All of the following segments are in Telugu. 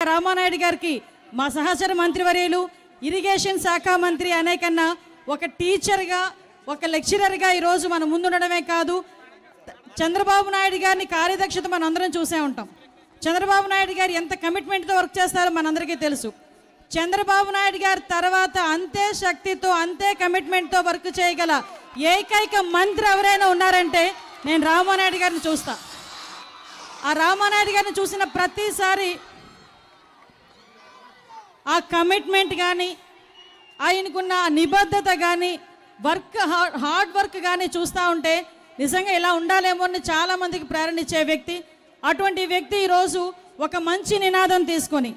రామానాయుడు గారికి మా సహచర మంత్రివర్యులు ఇరిగేషన్ శాఖ మంత్రి అనే కన్నా ఒక టీచర్గా ఒక లెక్చరర్గా ఈరోజు మనం ముందుండడమే కాదు, చంద్రబాబు నాయుడు గారిని కార్యదక్షత మనం అందరం చూసే ఉంటాం. చంద్రబాబు నాయుడు గారు ఎంత కమిట్మెంట్తో వర్క్ చేస్తారో మనందరికీ తెలుసు. చంద్రబాబు నాయుడు గారి తర్వాత అంతే శక్తితో అంతే కమిట్మెంట్తో వర్క్ చేయగల ఏకైక మంత్రి ఎవరైనా ఉన్నారంటే నేను రామానాయుడు గారిని చూస్తా. ఆ రామానాయుడు గారిని చూసిన ప్రతిసారి ఆ కమిట్మెంట్ కానీ ఆయనకున్న నిబద్ధత కానీ హార్డ్ వర్క్ కానీ చూస్తూ ఉంటే నిజంగా ఇలా ఉండాలేమో అని చాలామందికి ప్రేరణ ఇచ్చే వ్యక్తి. అటువంటి వ్యక్తి ఈరోజు ఒక మంచి నినాదం తీసుకొని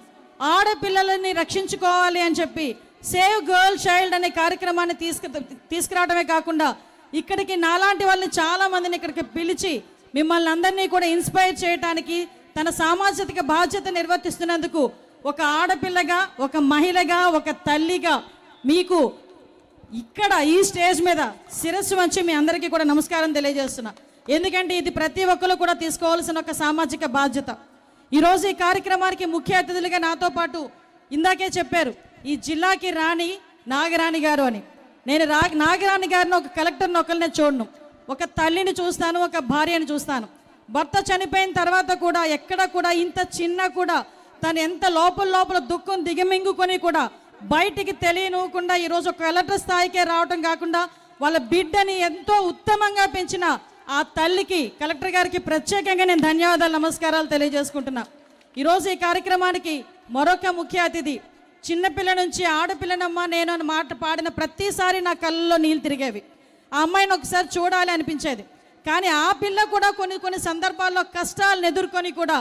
ఆడపిల్లలని రక్షించుకోవాలి అని చెప్పి సేవ్ గర్ల్ చైల్డ్ అనే కార్యక్రమాన్ని తీసుకురావడమే కాకుండా ఇక్కడికి నాలాంటి వాళ్ళని చాలామందిని ఇక్కడికి పిలిచి మిమ్మల్ని అందరినీ కూడా ఇన్స్పైర్ చేయడానికి తన సామాజిక బాధ్యత నిర్వర్తిస్తున్నందుకు ఒక ఆడపిల్లగా, ఒక మహిళగా, ఒక తల్లిగా మీకు ఇక్కడ ఈ స్టేజ్ మీద శిరస్సు వంచి మీ అందరికీ కూడా నమస్కారం తెలియజేస్తున్నా. ఎందుకంటే ఇది ప్రతి ఒక్కరు కూడా తీసుకోవాల్సిన ఒక సామాజిక బాధ్యత. ఈరోజు ఈ కార్యక్రమానికి ముఖ్య అతిథులుగా నాతో పాటు ఇందాకే చెప్పారు ఈ జిల్లాకి రాణి నాగరాణి గారు అని. నేను నాగరాణి గారిని ఒక కలెక్టర్ని ఒకరినే చూడను, ఒక తల్లిని చూస్తాను, ఒక భార్యని చూస్తాను. భర్త చనిపోయిన తర్వాత కూడా ఎక్కడ కూడా ఇంత చిన్న కూడా తను ఎంత లోపల దుఃఖం దిగమింగుకొని కూడా బయటికి తెలియనివ్వకుండా ఈరోజు ఒక కలెక్టర్ స్థాయికే రావటం కాకుండా వాళ్ళ బిడ్డని ఎంతో ఉత్తమంగా పెంచిన ఆ తల్లికి, కలెక్టర్ గారికి ప్రత్యేకంగా నేను ధన్యవాదాలు, నమస్కారాలు తెలియజేసుకుంటున్నా. ఈరోజు ఈ కార్యక్రమానికి మరొక ముఖ్య అతిథి చిన్నపిల్ల నుంచి ఆడపిల్లనమ్మ నేను అని మాట పాడిన ప్రతిసారి నా కళ్ళల్లో నీళ్ళు తిరిగేవి. ఆ అమ్మాయిని ఒకసారి చూడాలి అనిపించేది. కానీ ఆ పిల్ల కూడా కొన్ని సందర్భాల్లో కష్టాలను ఎదుర్కొని కూడా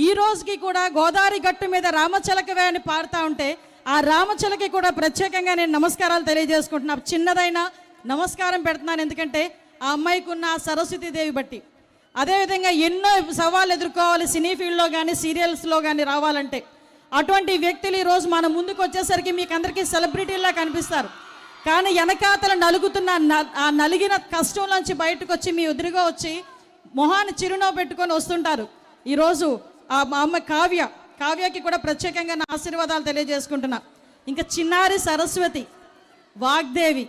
ఈ రోజుకి కూడా గోదావరి గట్టు మీద రామచిలకవే అని పాడుతూ ఉంటే ఆ రామచిలకి కూడా ప్రత్యేకంగా నేను నమస్కారాలు తెలియజేసుకుంటున్నా. చిన్నదైనా నమస్కారం పెడుతున్నాను, ఎందుకంటే ఆ అమ్మాయికి ఉన్న సరస్వతీదేవి బట్టి. అదేవిధంగా ఎన్నో సవాళ్ళు ఎదుర్కోవాలి సినీ ఫీల్డ్లో కానీ సీరియల్స్లో కానీ రావాలంటే. అటువంటి వ్యక్తులు ఈరోజు మన ముందుకు వచ్చేసరికి మీకు అందరికీ సెలబ్రిటీలా కనిపిస్తారు. కానీ వెనకాతల నలుగుతున్న ఆ నలిగిన కష్టంలోంచి బయటకు వచ్చి మీ ఎదురుగా వచ్చి మొహాన్ని చిరునవ్వు పెట్టుకొని వస్తుంటారు. ఈరోజు ఆ అమ్మ కావ్యకి కూడా ప్రత్యేకంగా నా ఆశీర్వాదాలు తెలియజేసుకుంటున్నా. ఇంకా చిన్నారి సరస్వతి, వాగ్దేవి,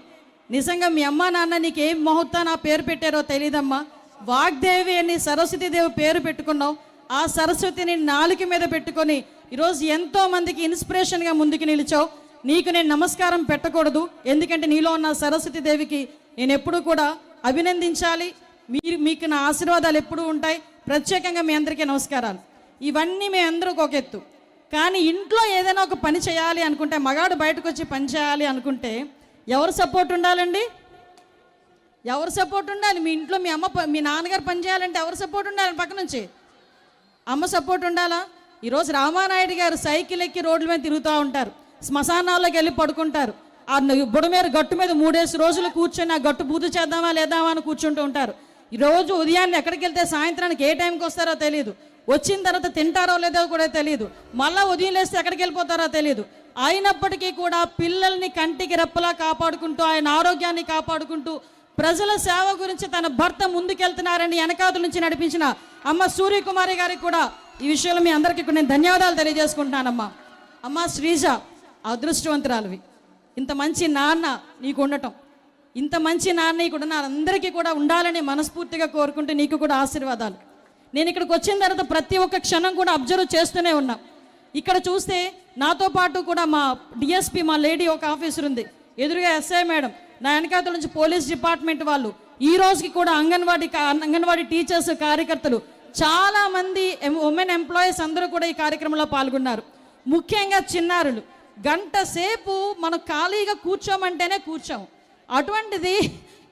నిజంగా మీ అమ్మ నాన్న నీకు ఏం ముహూర్తాన్ని ఆ పేరు పెట్టారో తెలియదమ్మా. వాగ్దేవి అని సరస్వతీదేవి పేరు పెట్టుకున్నావు. ఆ సరస్వతిని నాలుక మీద పెట్టుకొని ఈరోజు ఎంతో మందికి ఇన్స్పిరేషన్గా ముందుకు నిలిచావు. నీకు నేను నమస్కారం పెట్టకూడదు, ఎందుకంటే నీలో ఉన్న సరస్వతీదేవికి నేను ఎప్పుడూ కూడా అభినందించాలి. మీకు నా ఆశీర్వాదాలు ఎప్పుడూ ఉంటాయి. ప్రత్యేకంగా మీ అందరికీ నమస్కారాలు. ఇవన్నీ మీ అందరికి ఒక ఎత్తు. కానీ ఇంట్లో ఏదైనా ఒక పని చేయాలి అనుకుంటే, మగాడు బయటకు వచ్చి పని చేయాలి అనుకుంటే ఎవరు సపోర్ట్ ఉండాలండి? ఎవరు సపోర్ట్ ఉండాలి? మీ ఇంట్లో మీ నాన్నగారు పని చేయాలంటే ఎవరు సపోర్ట్ ఉండాలి? పక్క నుంచి అమ్మ సపోర్ట్ ఉండాలా? ఈరోజు రామానాయుడు గారు సైకిల్ ఎక్కి రోడ్ల మీద తిరుగుతూ ఉంటారు, శ్మశానాల్లోకి వెళ్ళి పడుకుంటారు. ఆ బుడమేర గట్టు మీద 3 రోజులు కూర్చొని ఆ గట్టు పూజ చేద్దామా లేదామా అని కూర్చుంటూ ఉంటారు. ఈరోజు ఉదయాన్నే ఎక్కడికి వెళ్తే సాయంత్రానికి ఏ టైంకి వస్తారో తెలియదు, వచ్చిన తర్వాత తింటారో లేదో కూడా తెలియదు, మళ్ళీ ఉదయం లేస్తే ఎక్కడికి వెళ్ళిపోతారో తెలియదు. అయినప్పటికీ కూడా పిల్లల్ని కంటికి రెప్పలా కాపాడుకుంటూ ఆయన ఆరోగ్యాన్ని కాపాడుకుంటూ ప్రజల సేవ గురించి తన భర్త ముందుకెళ్తున్నారని వెనకాదుల నుంచి నడిపించిన అమ్మ సూర్యకుమారి గారికి కూడా ఈ విషయంలో మీ అందరికీ నేను ధన్యవాదాలు తెలియజేసుకుంటున్నానమ్మా. అమ్మ శ్రీజ, అదృష్టవంతురాలివి. ఇంత మంచి నాన్న నీకు ఉండటం, ఇంత మంచి నాన్న నీకు ఉన్న అందరికీ కూడా ఉండాలని మనస్ఫూర్తిగా కోరుకుంటూ నీకు కూడా ఆశీర్వాదాలు. నేను ఇక్కడికి వచ్చిన తర్వాత ప్రతి ఒక్క క్షణం కూడా అబ్జర్వ్ చేస్తూనే ఉన్నా. ఇక్కడ చూస్తే నాతో పాటు కూడా మా డిఎస్పీ, మా లేడీ ఒక ఆఫీసర్ ఉంది, ఎదురుగా ఎస్ఐ మేడం, నా వెనకాతల నుంచి పోలీస్ డిపార్ట్మెంట్ వాళ్ళు, ఈ రోజుకి కూడా అంగన్వాడీ టీచర్స్, కార్యకర్తలు, చాలామంది ఉమెన్ ఎంప్లాయీస్ అందరూ కూడా ఈ కార్యక్రమంలో పాల్గొన్నారు. ముఖ్యంగా చిన్నారులు. గంట సేపు మనం ఖాళీగా కూర్చోమంటేనే కూర్చోము, అటువంటిది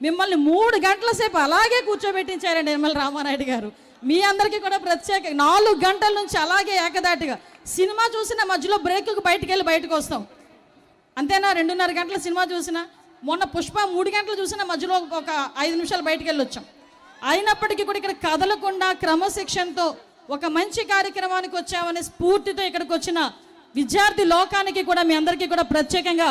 మిమ్మల్ని 3 గంటల సేపు అలాగే కూర్చోబెట్టించారండి నిర్మల రామానాయుడు గారు. మీ అందరికీ కూడా ప్రత్యేక 4 గంటల నుంచి అలాగే ఏకదాటిగా సినిమా చూసిన మధ్యలో బ్రేక్కి బయటకు వస్తాం, అంతేనా? 2.5 గంటల సినిమా చూసినా, మొన్న పుష్ప 3 గంటలు చూసినా మధ్యలో ఒక 5 నిమిషాలు బయటకు వెళ్ళి వచ్చాం. అయినప్పటికీ కూడా ఇక్కడ కదలకుండా క్రమశిక్షణతో ఒక మంచి కార్యక్రమానికి వచ్చామనే స్ఫూర్తితో ఇక్కడికి వచ్చిన విద్యార్థి లోకానికి కూడా మీ అందరికీ కూడా ప్రత్యేకంగా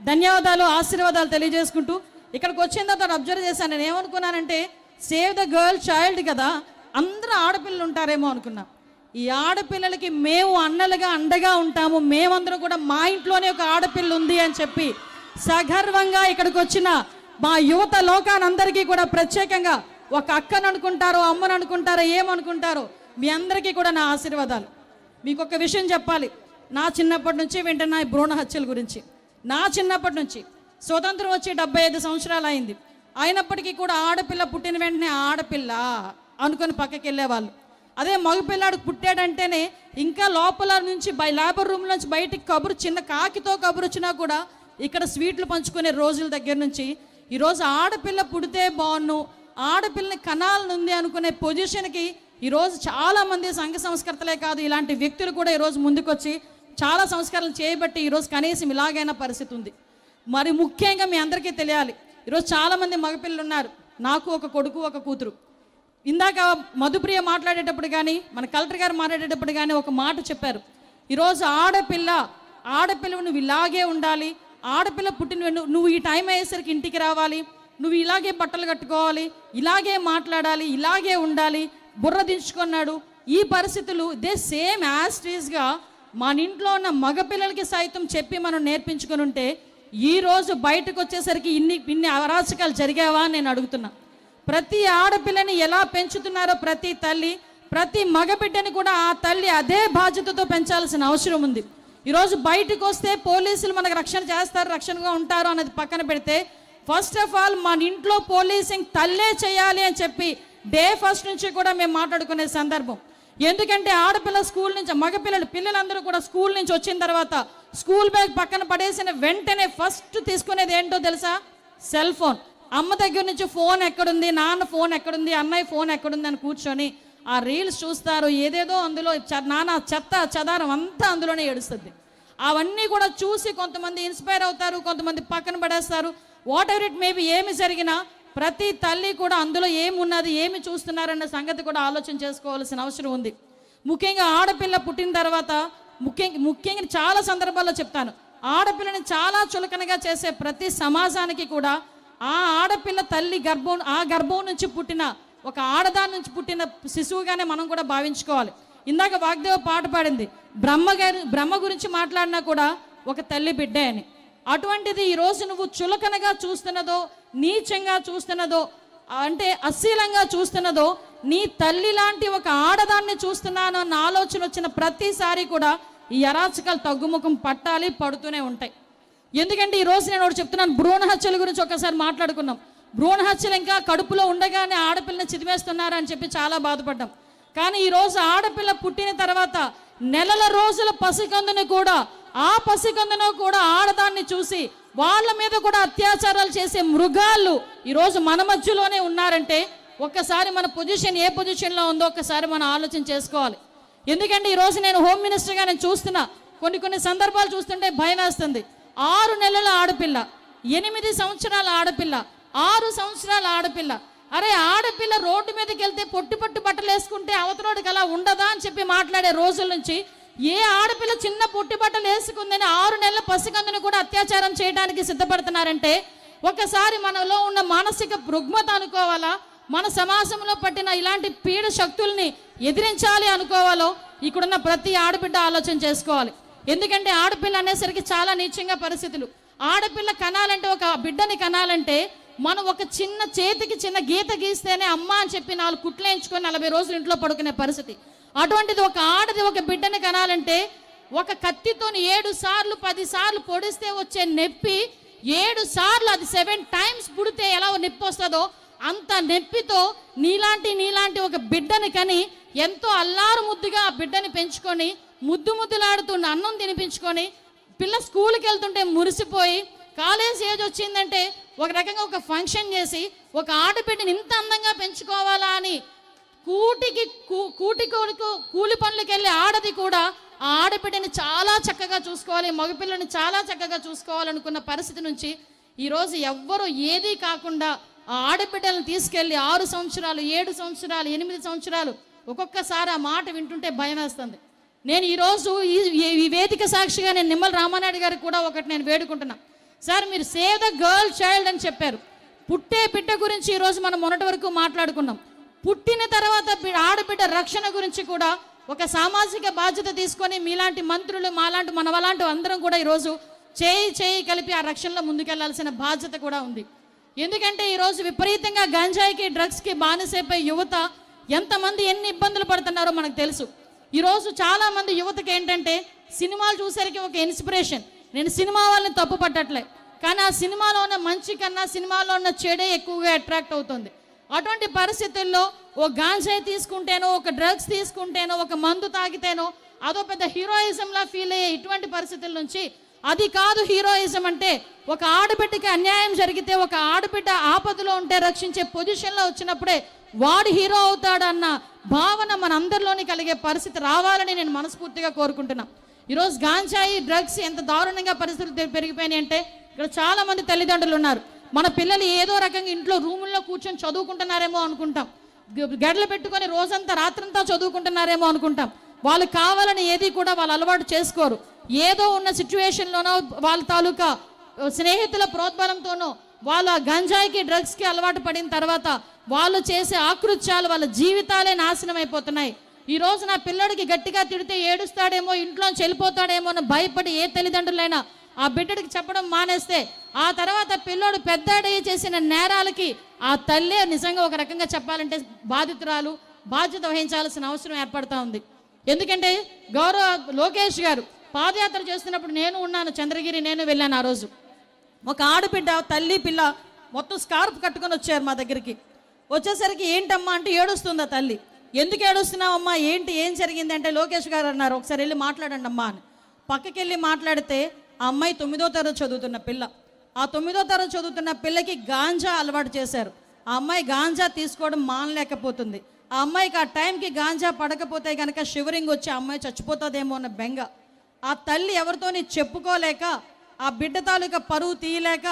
ధన్యవాదాలు, ఆశీర్వాదాలు తెలియజేసుకుంటూ ఇక్కడికి వచ్చిన తర్వాత అబ్జర్వ్ చేశాను. నేను ఏమనుకున్నానంటే సేవ్ ద గర్ల్ చైల్డ్ కదా, అందరూ ఆడపిల్లలు ఉంటారేమో అనుకున్నా. ఈ ఆడపిల్లలకి మేము అన్నలుగా అండగా ఉంటాము, మేమందరం కూడా మా ఇంట్లోనే ఒక ఆడపిల్ల ఉంది అని చెప్పి సగర్వంగా ఇక్కడికి వచ్చిన మా యువత లోకానందరికీ కూడా ప్రత్యేకంగా ఒక అక్కను అనుకుంటారో, అమ్మను అనుకుంటారో, ఏమనుకుంటారో మీ అందరికీ కూడా నా ఆశీర్వాదాలు. మీకు ఒక విషయం చెప్పాలి. నా చిన్నప్పటి నుంచి వింటున్న ఈ భ్రూణ హత్యల గురించి, నా చిన్నప్పటి నుంచి స్వతంత్రం వచ్చి 75 సంవత్సరాలు అయింది. అయినప్పటికీ కూడా ఆడపిల్ల పుట్టిన వెంటనే ఆడపిల్ల అనుకొని పక్కకి వెళ్ళేవాళ్ళు. అదే మగపిల్లాడు పుట్టాడంటేనే ఇంకా లోపల నుంచి లేబర్ రూమ్ నుంచి బయటికి కబురు, చిన్న కాకితో కబురు వచ్చినా కూడా ఇక్కడ స్వీట్లు పంచుకునే రోజుల దగ్గర నుంచి ఈరోజు ఆడపిల్ల పుడితే బాగున్ను, ఆడపిల్లని కనాలనుంది అనుకునే పొజిషన్కి ఈరోజు చాలామంది సంఘ సంస్కర్తలే కాదు, ఇలాంటి వ్యక్తులు కూడా ఈరోజు ముందుకొచ్చి చాలా సంస్కరణలు చేయబట్టి ఈరోజు కనీసం ఇలాగైన పరిస్థితి ఉంది. మరి ముఖ్యంగా మీ అందరికీ తెలియాలి, ఈరోజు చాలామంది మగపిల్లలు ఉన్నారు. నాకు ఒక కొడుకు, ఒక కూతురు. ఇందాక మధుప్రియ మాట్లాడేటప్పుడు కానీ, మన కలెక్టర్ గారు మాట్లాడేటప్పుడు కానీ ఒక మాట చెప్పారు. ఈరోజు ఆడపిల్ల నువ్వు ఇలాగే ఉండాలి, ఆడపిల్ల పుట్టిన నువ్వు ఈ టైం అయ్యేసరికి ఇంటికి రావాలి, నువ్వు ఇలాగే బట్టలు కట్టుకోవాలి, ఇలాగే మాట్లాడాలి, ఇలాగే ఉండాలి, బుర్ర దించుకున్నాడు. ఈ పరిస్థితులు ఇదే సేమ్ యాస్టీస్గా మన ఇంట్లో ఉన్న మగపిల్లలకి సైతం చెప్పి మనం నేర్పించుకొని ఉంటే ఈరోజు బయటకు వచ్చేసరికి ఇన్ని అరాచకాలు జరిగావా అని నేను అడుగుతున్నా. ప్రతి ఆడపిల్లని ఎలా పెంచుతున్నారో ప్రతి తల్లి, ప్రతి మగబిడ్డని కూడా ఆ తల్లి అదే బాధ్యతతో పెంచాల్సిన అవసరం ఉంది. ఈరోజు బయటకు వస్తే పోలీసులు మనకు రక్షణ చేస్తారు, రక్షణగా ఉంటారు అనేది పక్కన పెడితే, ఫస్ట్ ఆఫ్ ఆల్ మన ఇంట్లో పోలీసింగ్ తల్లే చేయాలి అని చెప్పి డే ఫస్ట్ నుంచి కూడా మేము మాట్లాడుకునే సందర్భం. ఎందుకంటే ఆడపిల్ల స్కూల్ నుంచి, పిల్లలందరూ కూడా స్కూల్ నుంచి వచ్చిన తర్వాత స్కూల్ బ్యాగ్ పక్కన పడేసిన వెంటనే ఫస్ట్ తీసుకునేది ఏంటో తెలుసా? Cell phone. అమ్మ దగ్గర నుంచి ఫోన్ ఎక్కడుంది, నాన్న ఫోన్ ఎక్కడుంది, అన్నయ్య ఫోన్ ఎక్కడుంది అని కూర్చొని ఆ రీల్స్ చూస్తారు. ఏదేదో అందులో నాన్న చెత్త చెదారం అంతా అందులోనే ఏడుస్తుంది. అవన్నీ కూడా చూసి కొంతమంది ఇన్స్పైర్ అవుతారు, కొంతమంది పక్కన పడేస్తారు. వాట్ ఎవర్ ఇట్ మేబీ, ఏమి జరిగినా ప్రతి తల్లి కూడా అందులో ఏమున్నది, ఏమి చూస్తున్నారన్న సంగతి కూడా ఆలోచన చేసుకోవాల్సిన అవసరం ఉంది. ముఖ్యంగా ఆడపిల్ల పుట్టిన తర్వాత ముఖ్యంగా చాలా సందర్భాల్లో చెప్తాను, ఆడపిల్లని చాలా చులకనగా చేసే ప్రతి సమాజానికి కూడా ఆ ఆడపిల్ల తల్లి గర్భం నుంచి పుట్టిన ఒక ఆడదాని నుంచి పుట్టిన శిశువుగానే మనం కూడా భావించుకోవాలి. ఇందాక వాగ్దేవ పాట పాడింది, బ్రహ్మ గురించి మాట్లాడినా కూడా ఒక తల్లి బిడ్డే అని. అటువంటిది ఈరోజు నువ్వు చులకనగా చూస్తున్నదో, నీచంగా చూస్తున్నదో, అంటే అశ్లీలంగా చూస్తున్నదో, నీ తల్లి లాంటి ఒక ఆడదాన్ని చూస్తున్నాను అన్న ఆలోచన వచ్చిన ప్రతిసారి కూడా ఈ అరాచకాలు తగ్గుముఖం పట్టాలి, పడుతూనే ఉంటాయి. ఎందుకంటే ఈరోజు నేను ఒకటి చెప్తున్నాను, భ్రూణ హత్యల గురించి ఒకసారి మాట్లాడుకున్నాం. భ్రూణ హత్యలు ఇంకా కడుపులో ఉండగానే ఆడపిల్లని చిదివేస్తున్నారని చెప్పి చాలా బాధపడ్డాం. కానీ ఈరోజు ఆడపిల్ల పుట్టిన తర్వాత నెలల రోజుల పసికందుని కూడా, ఆ పసికందును కూడా ఆడదాన్ని చూసి వాళ్ళ మీద కూడా అత్యాచారాలు చేసే మృగాళ్ళు ఈరోజు మన మధ్యలోనే ఉన్నారంటే ఒక్కసారి మన పొజిషన్ ఏ పొజిషన్లో ఉందో ఒక్కసారి మనం ఆలోచన చేసుకోవాలి. ఎందుకంటే ఈరోజు నేను హోమ్ మినిస్టర్గా నేను చూస్తున్నా, కొన్ని సందర్భాలు చూస్తుంటే భయం వేస్తుంది. 6 నెలల ఆడపిల్ల, 8 సంవత్సరాల ఆడపిల్ల, 6 సంవత్సరాల ఆడపిల్ల. అరే ఆడపిల్ల రోడ్డు మీదకి వెళ్తే పొట్టు బట్టలు వేసుకుంటే అవతలోడికి అలా ఉండదా అని చెప్పి మాట్లాడే రోజుల నుంచి ఏ ఆడపిల్ల చిన్న పొట్టి బట్టలు వేసుకుందని 6 నెలల పసికందును కూడా అత్యాచారం చేయడానికి సిద్ధపడుతున్నారంటే ఒకసారి మనలో ఉన్న మానసిక రుగ్మత అనుకోవాలా, మన సమాజంలో పట్టిన ఇలాంటి పీడ శక్తుల్ని ఎదిరించాలి అనుకోవాలో ఇక్కడున్న ప్రతి ఆడబిడ్డ ఆలోచన చేసుకోవాలి. ఎందుకంటే ఆడపిల్ల అనేసరికి చాలా నీచంగా పరిస్థితులు. ఆడపిల్ల కనాలంటే, ఒక బిడ్డని కనాలంటే మనం ఒక చిన్న చేతికి చిన్న గీత గీస్తేనే అమ్మ అని చెప్పి 4 కుట్లు వేయించుకొని 40 రోజులు ఇంట్లో పడుకునే పరిస్థితి. అటువంటిది ఒక ఆడది ఒక బిడ్డని కనాలంటే ఒక కత్తితోని 7 సార్లు 10 సార్లు పొడిస్తే వచ్చే నొప్పి 7 సార్లు, అది 7 times పుడితే ఎలా నొప్పి వస్తుందో అంత నొప్పితో నీలాంటి ఒక బిడ్డని కని ఎంతో అల్లారు ముద్దుగా ఆ బిడ్డని పెంచుకొని ముద్దులాడుతున్న అన్నం తినిపించుకొని పిల్ల స్కూల్కి వెళ్తుంటే మురిసిపోయి, కాలేజ్ ఏజ్ వచ్చిందంటే ఒక రకంగా ఒక ఫంక్షన్ చేసి ఒక ఆడబిడ్డని ఇంత అందంగా పెంచుకోవాలా అని కూలి పనులకు వెళ్ళి ఆడది కూడా ఆ ఆడబిడ్డని చాలా చక్కగా చూసుకోవాలి, మగపిల్లని చాలా చక్కగా చూసుకోవాలనుకున్న పరిస్థితి నుంచి ఈరోజు ఎవ్వరూ ఏదీ కాకుండా ఆ ఆడబిడ్డలను తీసుకెళ్ళి 6 సంవత్సరాలు, 7 సంవత్సరాలు, 8 సంవత్సరాలు, ఒక్కొక్కసారి ఆ మాట వింటుంటే భయం వేస్తుంది. నేను ఈరోజు ఈ వేదిక సాక్షిగా నేను నిమ్మల రామానాయుడు గారికి కూడా ఒకటి నేను వేడుకుంటున్నా. సార్, మీరు సేవ్ ద గర్ల్ చైల్డ్ అని చెప్పారు. పుట్టే బిడ్డ గురించి ఈరోజు మనం మొన్నటి వరకు మాట్లాడుకున్నాం. పుట్టిన తర్వాత ఆడబిడ్డ రక్షణ గురించి కూడా ఒక సామాజిక బాధ్యత తీసుకొని మీలాంటి మంత్రులు మాలాంటి మనవలాంటి అందరం కూడా ఈరోజు చేయి కలిపి ఆ రక్షణలో ముందుకెళ్లాల్సిన బాధ్యత కూడా ఉంది. ఎందుకంటే ఈరోజు విపరీతంగా గంజాయికి డ్రగ్స్కి బానిసైపోయి యువత ఎంతమంది ఎన్ని ఇబ్బందులు పడుతున్నారో మనకు తెలుసు. ఈరోజు చాలామంది యువతకి ఏంటంటే సినిమాలు చూసేసరికి ఒక ఇన్స్పిరేషన్. నేను సినిమా వాళ్ళని తప్పు పట్టట్లే, కానీ ఆ సినిమాలో ఉన్న మంచి కన్నా సినిమాలో ఉన్న చెడే ఎక్కువగా అట్రాక్ట్ అవుతుంది. అటువంటి పరిస్థితుల్లో ఓ గాంజాయి తీసుకుంటేనో ఒక డ్రగ్స్ తీసుకుంటేనో ఒక మందు తాగితేనో అదో పెద్ద హీరోయిజంలా ఫీల్ అయ్యే ఇటువంటి పరిస్థితుల నుంచి అది కాదు హీరోయిజం అంటే. ఒక ఆడబిడ్డకి అన్యాయం జరిగితే ఒక ఆడబిడ్డ ఆపదలో ఉంటే రక్షించే పొజిషన్లో వచ్చినప్పుడే వాడు హీరో అవుతాడన్న భావన మన అందరిలోని కలిగే పరిస్థితి రావాలని నేను మనస్ఫూర్తిగా కోరుకుంటున్నాను. ఈరోజు గాంజాయి డ్రగ్స్ ఎంత దారుణంగా పరిస్థితులు పెరిగిపోయినాయి అంటే ఇక్కడ చాలామంది తల్లిదండ్రులు ఉన్నారు. మన పిల్లలు ఏదో రకంగా ఇంట్లో రూముల్లో కూర్చొని చదువుకుంటున్నారేమో అనుకుంటాం, గడ్డలు పెట్టుకొని రోజంతా రాత్రంతా చదువుకుంటున్నారేమో అనుకుంటాం. వాళ్ళు కావాలని ఏది కూడా వాళ్ళు అలవాటు చేసుకోరు. ఏదో ఉన్న సిచ్యువేషన్లోనో వాళ్ళ తాలూకా స్నేహితుల ప్రోద్బలంతోనో వాళ్ళు ఆ గంజాయికి డ్రగ్స్కి అలవాటు పడిన తర్వాత వాళ్ళు చేసే ఆకృత్యాలు వాళ్ళ జీవితాలే నాశనం అయిపోతున్నాయి. ఈరోజు నా పిల్లడికి గట్టిగా తిడితే ఏడుస్తాడేమో, ఇంట్లోంచి వెళ్ళిపోతాడేమో అని భయపడి ఏ తల్లిదండ్రులైనా ఆ బిడ్డడికి చెప్పడం మానేస్తే ఆ తర్వాత పిల్లోడు పెద్దాడయ్యి చేసిన నేరాలకి ఆ తల్లే నిజంగా ఒక రకంగా చెప్పాలంటే బాధితురాలు, బాధ్యత వహించాల్సిన అవసరం ఏర్పడతా ఉంది. ఎందుకంటే గౌరవ లోకేష్ గారు పాదయాత్ర చేస్తున్నప్పుడు నేను ఉన్నాను, చంద్రగిరి నేను వెళ్ళాను. ఆ రోజు ఒక ఆడబిడ్డ తల్లి పిల్ల మొత్తం స్కార్ఫ్ కట్టుకొని వచ్చారు మా దగ్గరికి. వచ్చేసరికి ఏంటమ్మా అంటే ఏడుస్తుంది ఆ తల్లి. ఎందుకు ఏడుస్తున్నావమ్మా, ఏంటి, ఏం జరిగింది అంటే లోకేష్ గారు అన్నారు ఒకసారి వెళ్ళి మాట్లాడండి అమ్మా అని. పక్కకి వెళ్ళి మాట్లాడితే ఆ అమ్మాయి 9వ తరగతి చదువుతున్న పిల్ల. ఆ 9వ తరగతి చదువుతున్న పిల్లకి గాంజా అలవాటు చేశారు. ఆ అమ్మాయి గాంజా తీసుకోవడం మానలేకపోతుంది. ఆ అమ్మాయికి ఆ టైంకి గాంజా పడకపోతే కనుక షివరింగ్ వచ్చి ఆ అమ్మాయి చచ్చిపోతుందేమో అన్న బెంగ. ఆ తల్లి ఎవరితోని చెప్పుకోలేక, ఆ బిడ్డ తాలూకా పరువు తీయలేక,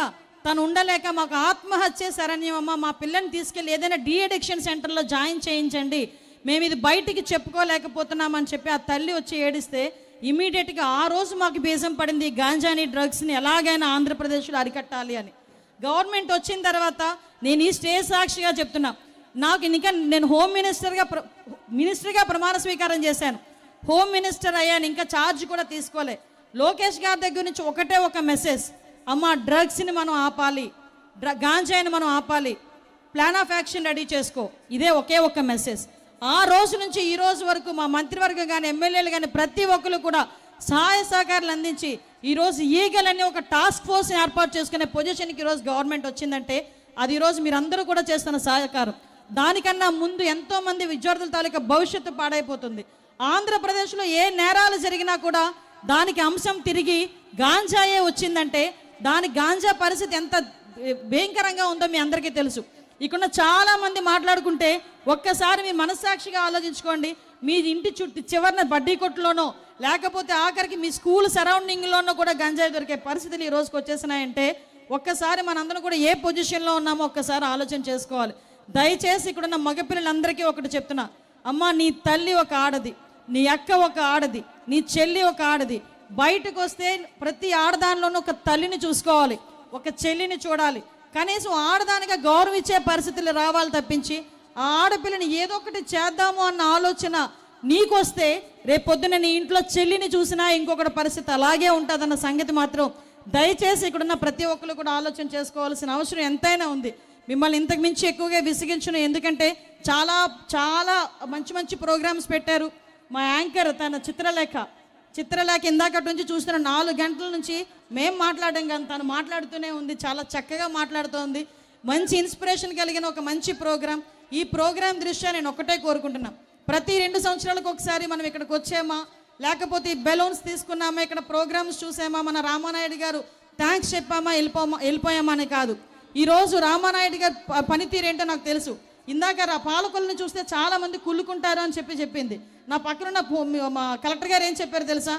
తను ఉండలేక మాకు ఆత్మహత్య శరణ్యమమ్మ, మా పిల్లని తీసుకెళ్ళి ఏదైనా డీఅడిక్షన్ సెంటర్లో జాయిన్ చేయించండి, మేము ఇది బయటికి చెప్పుకోలేకపోతున్నామని చెప్పి ఆ తల్లి వచ్చి ఏడిస్తే ఇమీడియట్గా ఆ రోజు మాకు బీజం పడింది గాంజాని డ్రగ్స్ని ఎలాగైనా ఆంధ్రప్రదేశ్లో అరికట్టాలి అని. గవర్నమెంట్ వచ్చిన తర్వాత నేను ఈ స్టేజ్ సాక్షిగా చెప్తున్నా, నాకు ఇంకా నేను హోమ్ మినిస్టర్గా ప్రమాణ స్వీకారం చేశాను, హోమ్ మినిస్టర్ అయ్యాను, ఇంకా ఛార్జ్ కూడా తీసుకోలే. లోకేష్ గారి దగ్గర నుంచి ఒకటే ఒక మెసేజ్, అమ్మ డ్రగ్స్ని మనం ఆపాలి, గాంజాయిని మనం ఆపాలి, ప్లాన్ ఆఫ్ యాక్షన్ రెడీ చేసుకో, ఇదే ఒకే ఒక మెసేజ్. ఆ రోజు నుంచి ఈ రోజు వరకు మా మంత్రివర్గం కానీ ఎమ్మెల్యేలు కానీ ప్రతి ఒక్కరు కూడా సహాయ సహకారాలు అందించి ఈరోజు ఈగల్ అనే ఒక టాస్క్ ఫోర్స్ని ఏర్పాటు చేసుకునే పొజిషన్కి ఈరోజు గవర్నమెంట్ వచ్చిందంటే అది ఈరోజు మీరందరూ కూడా చేస్తున్న సహకారం. దానికన్నా ముందు ఎంతోమంది విద్యార్థుల తాలూకా భవిష్యత్తు పాడైపోతుంది. ఆంధ్రప్రదేశ్లో ఏ నేరాలు జరిగినా కూడా దానికి అంశం తిరిగి గాంజాయే వచ్చిందంటే దాని గాంజా పరిస్థితి ఎంత భయంకరంగా ఉందో మీ అందరికీ తెలుసు. ఇక్కడ చాలామంది మాట్లాడుకుంటే ఒక్కసారి మీ మనస్సాక్షిగా ఆలోచించుకోండి. మీ ఇంటి చుట్టూ చివరిన బడ్డీ కొట్టులోనో లేకపోతే ఆఖరికి మీ స్కూల్ సరౌండింగ్లోనో కూడా గంజాయి దొరికే పరిస్థితులు ఈ రోజుకి వచ్చేసినాయంటే ఒక్కసారి మనందరం కూడా ఏ పొజిషన్లో ఉన్నామో ఒక్కసారి ఆలోచన చేసుకోవాలి. దయచేసి ఇక్కడున్న మగపిల్లలందరికీ ఒకటి చెప్తున్నా, అమ్మ నీ తల్లి ఒక ఆడది, నీ అక్క ఒక ఆడది, నీ చెల్లి ఒక ఆడది. బయటకు వస్తే ప్రతి ఆడదానిలోనూ ఒక తల్లిని చూసుకోవాలి, ఒక చెల్లిని చూడాలి. కనీసం ఆడదానిగా గౌరవించే పరిస్థితులు రావాలి తప్పించి ఆ ఆడపిల్లని ఏదో ఒకటి చేద్దాము అన్న ఆలోచన నీకొస్తే రేపొద్దున నీ ఇంట్లో చెల్లిని చూసినా ఇంకొకటి పరిస్థితి అలాగే ఉంటుందన్న సంగతి మాత్రం దయచేసి ఇక్కడున్న ప్రతి ఒక్కరు కూడా ఆలోచన చేసుకోవాల్సిన అవసరం ఎంతైనా ఉంది. మిమ్మల్ని ఇంతకు మించి ఎక్కువగా విసిగించును, ఎందుకంటే చాలా చాలా మంచి మంచి ప్రోగ్రామ్స్ పెట్టారు. మా యాంకర్ తన చిత్రలేఖ ఇందాకటి నుంచి చూస్తున్న 4 గంటల నుంచి మేము మాట్లాడడం కానీ తను మాట్లాడుతూనే ఉంది, చాలా చక్కగా మాట్లాడుతోంది. మంచి ఇన్స్పిరేషన్ కలిగిన ఒక మంచి ప్రోగ్రాం. ఈ ప్రోగ్రాం దృష్ట్యా నేను ఒకటే కోరుకుంటున్నాం, ప్రతి 2 సంవత్సరాలకు ఒకసారి మనం ఇక్కడికి వచ్చామా, లేకపోతే ఈ బెలూన్స్ తీసుకున్నామా, ఇక్కడ ప్రోగ్రామ్స్ చూసామా, మన రామానాయుడు గారు థ్యాంక్స్ చెప్పామా వెళ్ళిపోయామా అని కాదు. ఈరోజు రామానాయుడు గారు పనితీరు ఏంటో నాకు తెలుసు. ఇందాక పాలకులను చూస్తే చాలామంది కుళ్ళుకుంటారు అని చెప్పింది. నా పక్కనున్న మా కలెక్టర్ గారు ఏం చెప్పారు తెలుసా,